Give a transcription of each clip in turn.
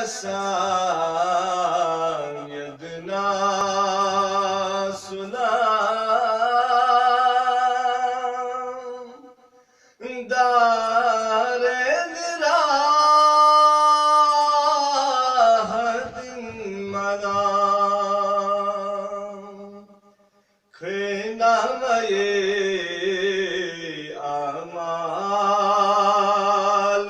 سيدنا سلام دار راحت منام خينامي أمال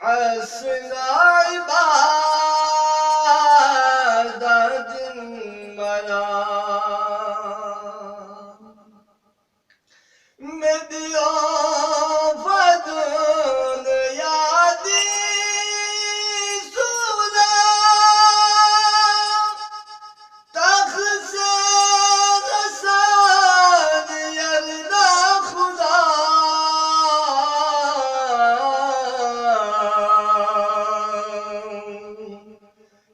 حسنا عبادة منام مديو فدن يادي سونا تخزن ساد يرنا خدا